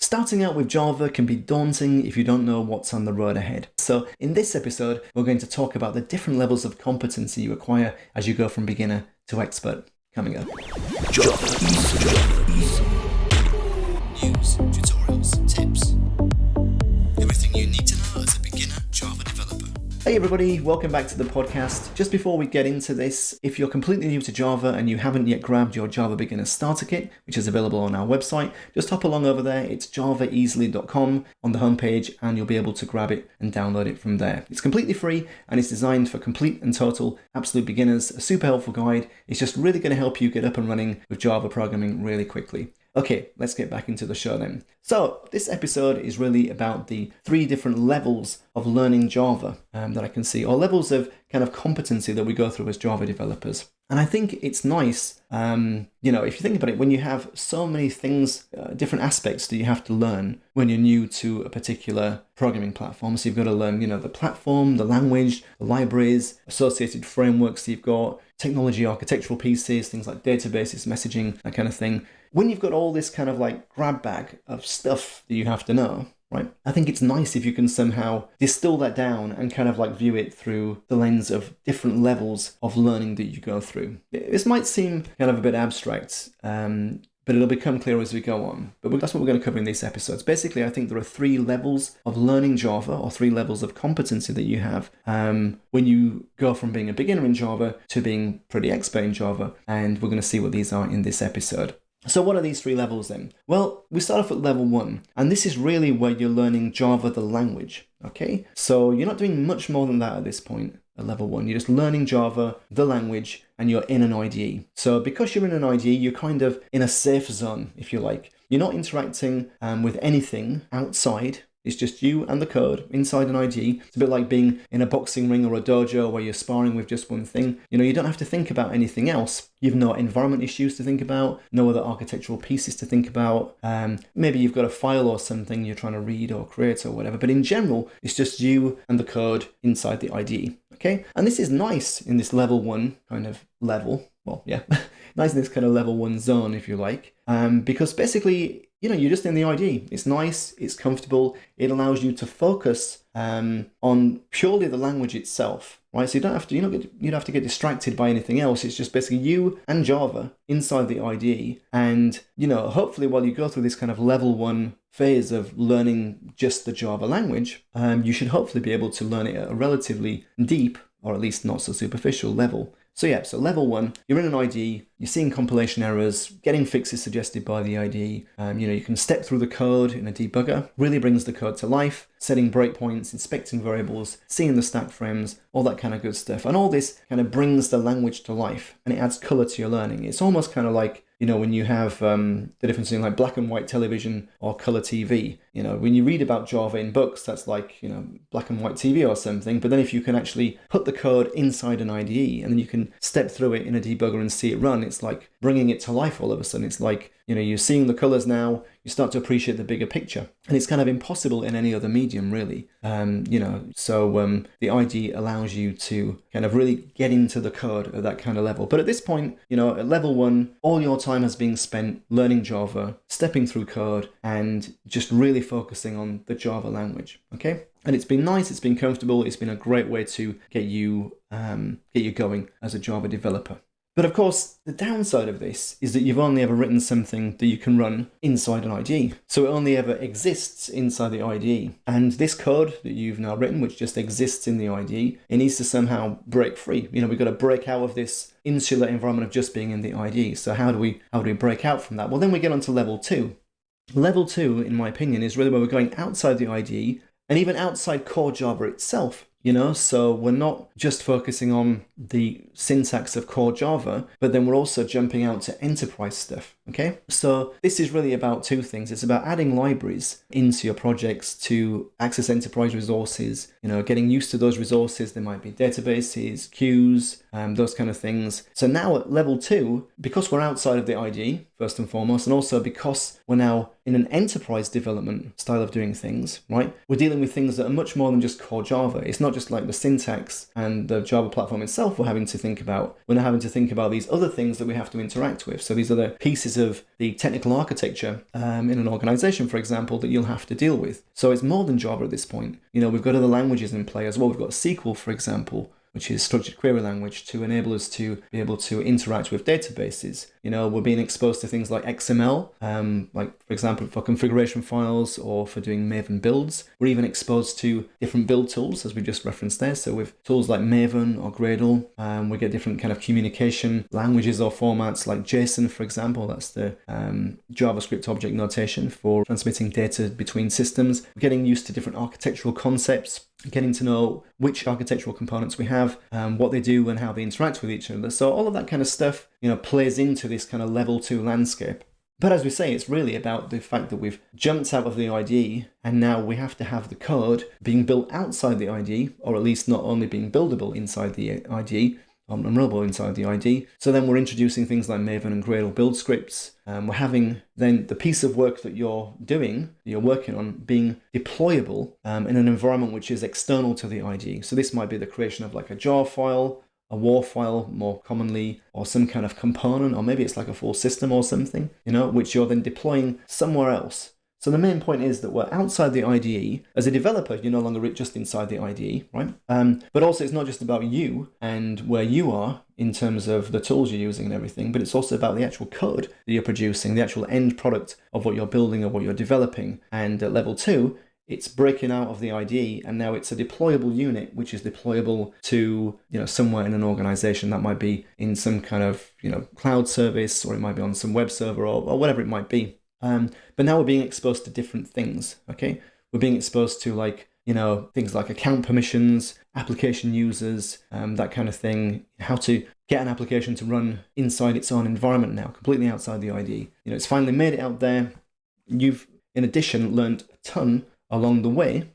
Starting out with Java can be daunting if you don't know what's on the road ahead. So in this episode, we're going to talk about the different levels of competency you acquire as you go from beginner to expert. Coming up. Java Easy. News, tutorials, tips. Everything you need to know as a beginner Java developer. Hey everybody, welcome back to the podcast. Just before we get into this, if you're completely new to Java and you haven't yet grabbed your Java Beginner Starter Kit, which is available on our website, just hop along over there. It's javaeasily.com on the homepage and you'll be able to grab it and download it from there. It's completely free and it's designed for complete and total absolute beginners, a super helpful guide. It's just really going to help you get up and running with Java programming really quickly. Okay, let's get back into the show then. So this episode is really about the 3 different levels of learning Java that I can see, or levels of kind of competency that we go through as Java developers. And I think it's nice, if you think about it, when you have so many things, different aspects that you have to learn when you're new to a particular programming platform. So you've got to learn, the platform, the language, the libraries, associated frameworks you've got, technology, architectural pieces, things like databases, messaging, that kind of thing. When you've got all this kind of like grab bag of stuff that you have to know, right? I think it's nice if you can somehow distill that down and kind of like view it through the lens of different levels of learning that you go through. This might seem kind of a bit abstract, but it'll become clear as we go on. But that's what we're going to cover in these episodes. Basically, I think there are 3 levels of learning Java, or 3 levels of competency that you have when you go from being a beginner in Java to being pretty expert in Java. And we're going to see what these are in this episode. So what are these 3 levels then? Well, we start off at level 1, and this is really where you're learning Java, the language, okay? So you're not doing much more than that at this point at level 1. You're just learning Java, the language, and you're in an IDE. So because you're in an IDE, you're kind of in a safe zone, if you like. You're not interacting with anything outside. It's just you and the code inside an IDE. It's a bit like being in a boxing ring or a dojo where you're sparring with just one thing. You don't have to think about anything else. You've no environment issues to think about, no other architectural pieces to think about. Maybe you've got a file or something you're trying to read or create or whatever. But in general, it's just you and the code inside the IDE. Okay? And this is nice in this level 1 kind of level. Well, yeah, nice in this kind of level 1 zone, if you like. Because basically, you're just in the IDE. It's nice, it's comfortable, it allows you to focus on purely the language itself, right? So you don't have to get distracted by anything else. It's just basically you and Java inside the IDE. And, hopefully while you go through this kind of level 1 phase of learning just the Java language, you should hopefully be able to learn it at a relatively deep, or at least not so superficial level. So level 1, you're in an IDE, you're seeing compilation errors, getting fixes suggested by the IDE. You can step through the code in a debugger, really brings the code to life, setting breakpoints, inspecting variables, seeing the stack frames, all that kind of good stuff. And all this kind of brings the language to life and it adds color to your learning. It's almost kind of like, when you have the difference in like black and white television or color TV. When you read about Java in books, that's like, black and white TV or something. But then if you can actually put the code inside an IDE and then you can step through it in a debugger and see it run, it's like bringing it to life all of a sudden. It's like, you're seeing the colors now, you start to appreciate the bigger picture. And it's kind of impossible in any other medium, really. So the IDE allows you to kind of really get into the code at that kind of level. But at this point, at level 1, all your time has been spent learning Java, stepping through code, and just really focusing on the Java language, okay? And it's been nice, it's been comfortable, it's been a great way to get you going as a Java developer. But of course, the downside of this is that you've only ever written something that you can run inside an IDE. So it only ever exists inside the IDE. And this code that you've now written, which just exists in the IDE, it needs to somehow break free. We've got to break out of this insular environment of just being in the IDE. So how do we break out from that? Well, then we get on to level 2. Level 2, in my opinion, is really where we're going outside the IDE and even outside core Java itself. So we're not just focusing on the syntax of core Java, but then we're also jumping out to enterprise stuff, okay? So this is really about 2 things. It's about adding libraries into your projects to access enterprise resources, getting used to those resources. There might be databases, queues, those kind of things. So now at level 2, because we're outside of the IDE, first and foremost, and also because we're now in an enterprise development style of doing things, right? We're dealing with things that are much more than just core Java. It's not just like the syntax and the Java platform itself. itself we're having to think about. We're now having to think about these other things that we have to interact with. So these are the pieces of the technical architecture in an organization, for example, that you'll have to deal with. So it's more than Java at this point. We've got other languages in play as well. We've got SQL, for example, which is structured query language, to enable us to be able to interact with databases. We're being exposed to things like XML, like, for example, for configuration files or for doing Maven builds. We're even exposed to different build tools, as we just referenced there. So with tools like Maven or Gradle, we get different kind of communication languages or formats like JSON, for example. That's the JavaScript object notation for transmitting data between systems. We're getting used to different architectural concepts, getting to know which architectural components we have, what they do and how they interact with each other. So all of that kind of stuff, plays into this kind of level 2 landscape. But as we say, it's really about the fact that we've jumped out of the IDE and now we have to have the code being built outside the IDE, or at least not only being buildable inside the IDE, unrollable inside the IDE. So then we're introducing things like Maven and Gradle build scripts. We're having then the piece of work that you're doing, that you're working on, being deployable in an environment which is external to the IDE. So this might be the creation of like a jar file, a WAR file more commonly, or some kind of component, or maybe it's like a full system or something, which you're then deploying somewhere else. So the main point is that we're outside the IDE. As a developer, you're no longer just inside the IDE, right? But also it's not just about you and where you are in terms of the tools you're using and everything, but it's also about the actual code that you're producing, the actual end product of what you're building or what you're developing. And at level 2, it's breaking out of the IDE, and now it's a deployable unit, which is deployable to, somewhere in an organization. That might be in some kind of, cloud service, or it might be on some web server or whatever it might be. But now we're being exposed to different things, okay? We're being exposed to things like account permissions, application users, that kind of thing, how to get an application to run inside its own environment now, completely outside the IDE. It's finally made it out there. You've, in addition, learned a ton along the way,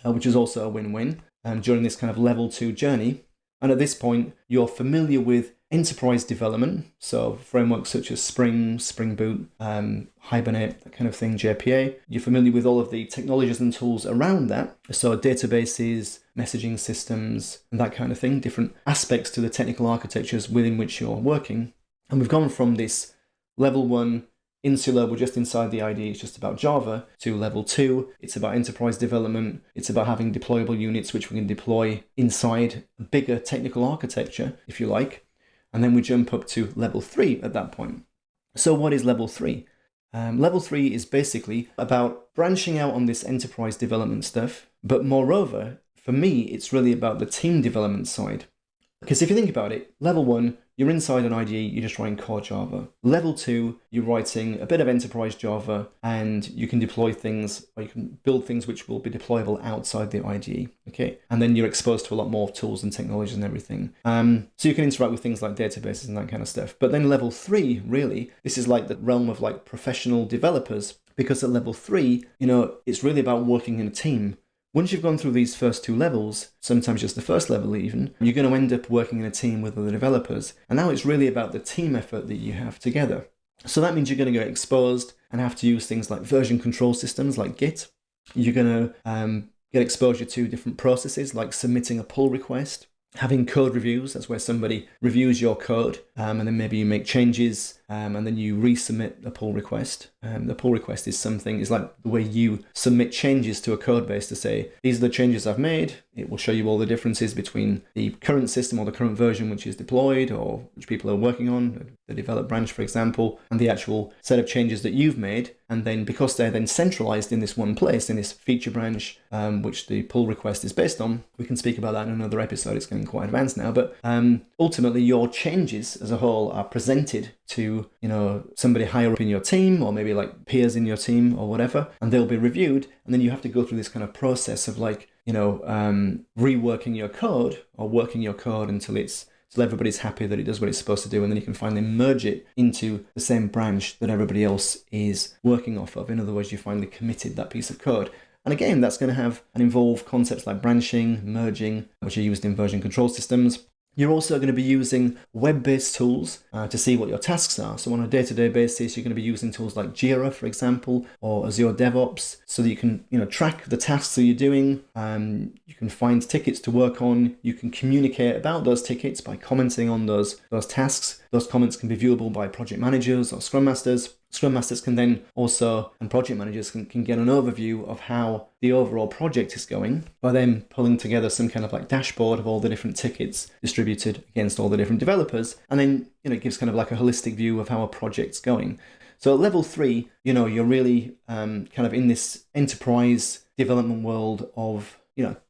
which is also a win-win during this kind of level 2 journey. And at this point, you're familiar with enterprise development, so frameworks such as Spring, Spring Boot, Hibernate, that kind of thing, JPA. You're familiar with all of the technologies and tools around that, so databases, messaging systems, and that kind of thing, different aspects to the technical architectures within which you're working. And we've gone from this level 1 insular, we're just inside the IDE, it's just about Java, to level 2, it's about enterprise development, it's about having deployable units which we can deploy inside a bigger technical architecture, if you like. And then we jump up to level 3 at that point. So what is level 3? Level 3 is basically about branching out on this enterprise development stuff, but moreover, for me, it's really about the team development side. Because if you think about it, level 1, you're inside an IDE, you're just writing core Java. Level 2, you're writing a bit of enterprise Java, and you can deploy things, or you can build things which will be deployable outside the IDE, okay? And then you're exposed to a lot more tools and technologies and everything. So you can interact with things like databases and that kind of stuff. But then level 3, really, this is like the realm of like professional developers, because at level 3, it's really about working in a team. Once you've gone through these first 2 levels, sometimes just the first level even, you're going to end up working in a team with other developers. And now it's really about the team effort that you have together. So that means you're going to get exposed and have to use things like version control systems like Git. You're going to get exposure to different processes like submitting a pull request, having code reviews. That's where somebody reviews your code, and then maybe you make changes, and then you resubmit a pull request. The pull request is like the way you submit changes to a code base to say, these are the changes I've made. It will show you all the differences between the current system or the current version which is deployed or which people are working on, the develop branch, for example, and the actual set of changes that you've made. And then because they're then centralized in this one place, in this feature branch, which the pull request is based on, we can speak about that in another episode. It's getting quite advanced now. But ultimately, your changes as a whole are presented to, somebody higher up in your team, or maybe like peers in your team or whatever, and they'll be reviewed. And then you have to go through this kind of process of like, reworking your code or working your code until everybody's happy that it does what it's supposed to do, and then you can finally merge it into the same branch that everybody else is working off of. In other words, you finally committed that piece of code. And again, that's going to have and involve concepts like branching, merging, which are used in version control systems. You're also going to be using web-based tools to see what your tasks are. So on a day-to-day basis, you're going to be using tools like Jira, for example, or Azure DevOps, so that you can track the tasks that you're doing. You can find tickets to work on. You can communicate about those tickets by commenting on those tasks. Those comments can be viewable by project managers or Scrum Masters. Scrum Masters can then also, and project managers can get an overview of how the overall project is going by then pulling together some kind of like dashboard of all the different tickets distributed against all the different developers. And then, it gives kind of like a holistic view of how a project's going. So at level 3, you're really kind of in this enterprise development world of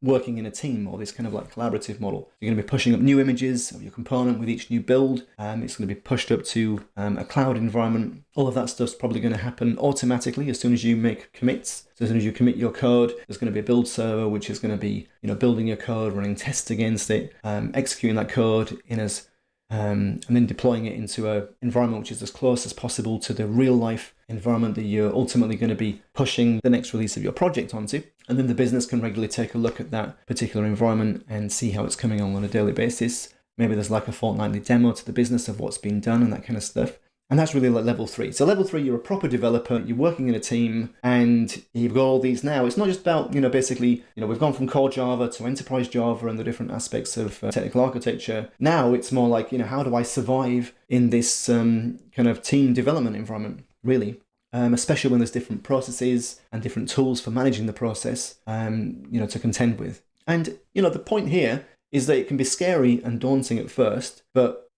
working in a team, or this kind of like collaborative model. You're going to be pushing up new images of your component with each new build. It's going to be pushed up to a cloud environment. All of that stuff's probably going to happen automatically as soon as you make commits. So as soon as you commit your code, there's going to be a build server, which is going to be, building your code, running tests against it, executing that code and then deploying it into an environment which is as close as possible to the real life environment that you're ultimately going to be pushing the next release of your project onto. And then the business can regularly take a look at that particular environment and see how it's coming on a daily basis. Maybe there's like a fortnightly demo to the business of what's been done and that kind of stuff. And that's really like level 3. So level 3, you're a proper developer, you're working in a team, and you've got all these now. It's not just about, basically, we've gone from core Java to enterprise Java and the different aspects of technical architecture. Now it's more like, how do I survive in this kind of team development environment, really? Especially when there's different processes and different tools for managing the process, to contend with. And, the point here is that it can be scary and daunting at first, but,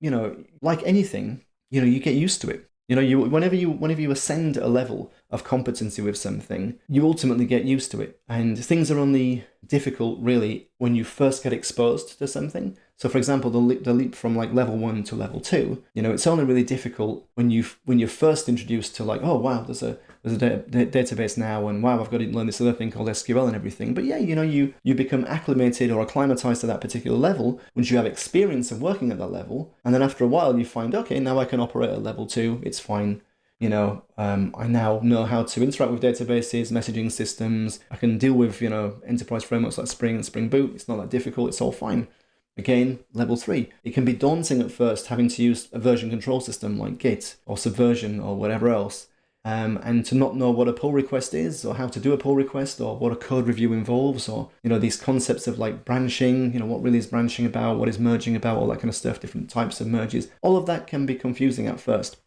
like anything, you get used to it. Whenever you ascend a level of competency with something, you ultimately get used to it. And things are only difficult, really, when you first get exposed to something. So, for example, the leap from like level 1 to level 2, it's only really difficult when you're first introduced to like, oh wow, there's a database now, and wow, I've got to learn this other thing called SQL and everything. But yeah, you become acclimated or acclimatized to that particular level once you have experience of working at that level, and then after a while you find, okay, now I can operate at level 2. It's fine. I now know how to interact with databases, messaging systems. I can deal with enterprise frameworks like Spring and Spring Boot. It's not that difficult. It's all fine. Again, level 3. It can be daunting at first having to use a version control system like Git or Subversion or whatever else, and to not know what a pull request is or how to do a pull request or what a code review involves, or these concepts of like branching, what really is branching about, what is merging about, all that kind of stuff, different types of merges. All of that can be confusing at first.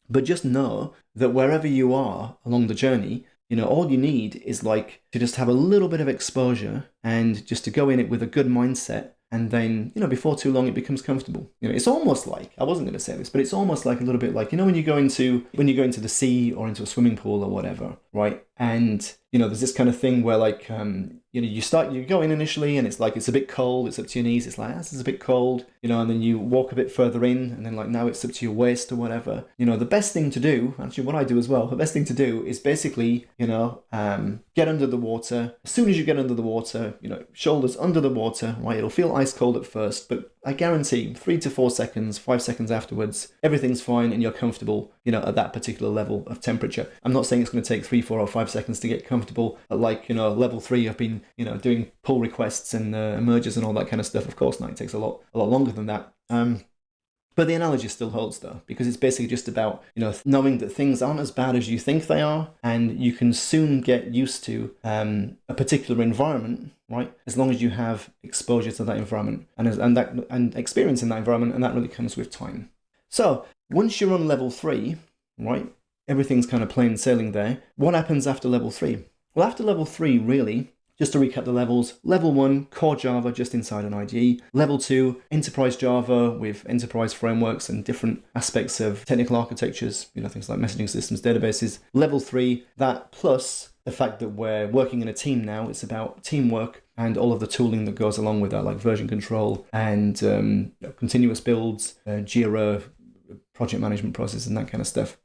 But just know that wherever you are along the journey, all you need is like to just have a little bit of exposure and just to go in it with a good mindset. And then, before too long, it becomes comfortable. It's almost like, I wasn't going to say this, but it's almost like a little bit like, when you go into the sea or into a swimming pool or whatever, right? And, there's this kind of thing where like, you go in initially and it's like, it's a bit cold, it's up to your knees. It's like, this is a bit cold, and then you walk a bit further in and then like, now it's up to your waist or whatever. The best thing to do, actually what I do as well, the best thing to do is basically, get under the water. As soon as you get under the water, shoulders under the water, right? It'll feel ice cold at first, but I guarantee 3 to 4 seconds, 5 seconds afterwards, everything's fine and you're comfortable, at that particular level of temperature. I'm not saying it's going to take 3, 4 or 5 seconds to get comfortable at like, level 3. I've been, doing pull requests and merges and all that kind of stuff. Of course not, it takes a lot longer than that. But the analogy still holds though, because it's basically just about, knowing that things aren't as bad as you think they are, and you can soon get used to a particular environment, right? As long as you have exposure to that environment and experience in that environment, and that really comes with time. So once you're on level 3, right, everything's kind of plain sailing there. What happens after level 3? Well, after level 3, really, just to recap the levels, level 1, core Java just inside an IDE. Level 2, enterprise Java with enterprise frameworks and different aspects of technical architectures, things like messaging systems, databases. Level 3, that plus the fact that we're working in a team now, it's about teamwork and all of the tooling that goes along with that, like version control and continuous builds, Jira, project management process and that kind of stuff.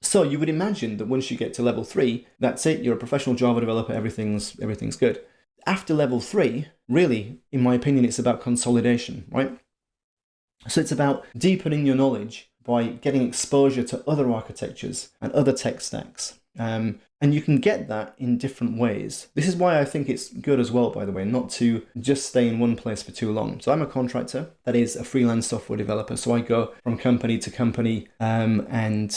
So you would imagine that once you get to level 3, that's it, you're a professional Java developer, everything's good. After level 3, really, in my opinion, it's about consolidation, right? So it's about deepening your knowledge by getting exposure to other architectures and other tech stacks. And you can get that in different ways. This is why I think it's good as well, by the way, not to just stay in one place for too long. So I'm a contractor, that is a freelance software developer. So I go from company to company and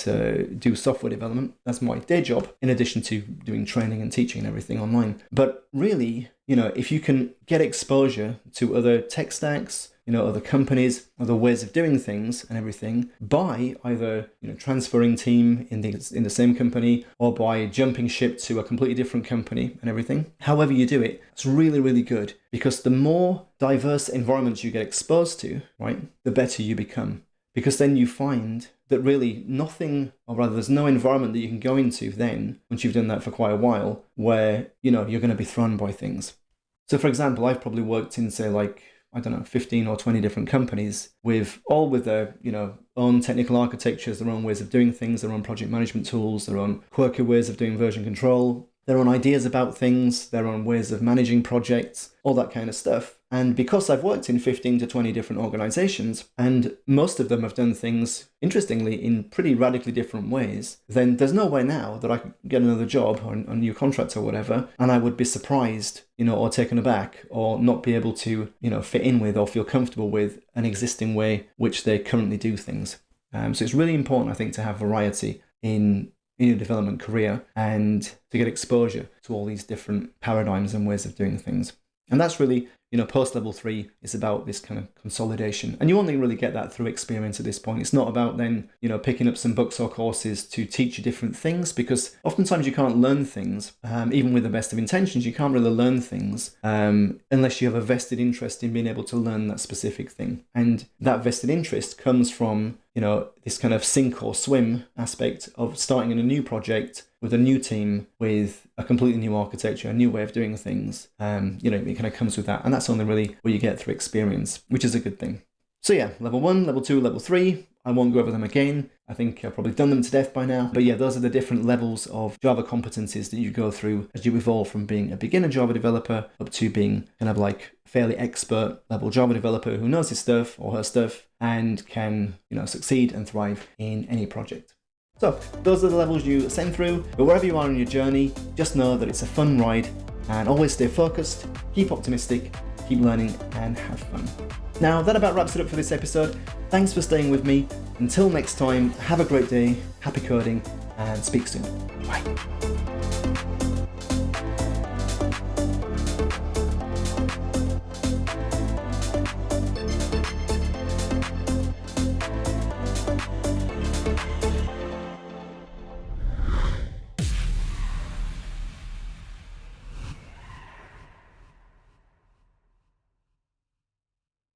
do software development. That's my day job, in addition to doing training and teaching and everything online. But really, if you can get exposure to other tech stacks, other companies, other ways of doing things and everything by either, transferring team in the same company or by jumping ship to a completely different company and everything. However you do it, it's really, really good, because the more diverse environments you get exposed to, right, the better you become. Because then you find that really nothing, or rather there's no environment that you can go into then, once you've done that for quite a while, where, you're going to be thrown by things. So for example, I've probably worked in, say, 15 or 20 different companies with their, own technical architectures, their own ways of doing things, their own project management tools, their own quirky ways of doing version control, their own ideas about things, their own ways of managing projects, all that kind of stuff. And because I've worked in 15 to 20 different organizations, and most of them have done things, interestingly, in pretty radically different ways, then there's no way now that I could get another job or a new contract or whatever, and I would be surprised, or taken aback, or not be able to, fit in with or feel comfortable with an existing way which they currently do things. So it's really important, I think, to have variety in your development career and to get exposure to all these different paradigms and ways of doing things. And that's really, post level 3 is about this kind of consolidation. And you only really get that through experience at this point. It's not about then, picking up some books or courses to teach you different things, because oftentimes you can't learn things, even with the best of intentions, you can't really learn things unless you have a vested interest in being able to learn that specific thing. And that vested interest comes from, this kind of sink or swim aspect of starting in a new project with a new team, with a completely new architecture, a new way of doing things. It kind of comes with that. And that's only really what you get through experience, which is a good thing. So yeah, level 1, level 2, level 3. I won't go over them again. I think I've probably done them to death by now. But yeah, those are the different levels of Java competencies that you go through as you evolve from being a beginner Java developer up to being kind of fairly expert level Java developer who knows his stuff or her stuff and can, succeed and thrive in any project. So those are the levels you ascend through, but wherever you are on your journey, just know that it's a fun ride, and always stay focused, keep optimistic, keep learning, and have fun. Now, that about wraps it up for this episode. Thanks for staying with me. Until next time, have a great day, happy coding, and speak soon. Bye.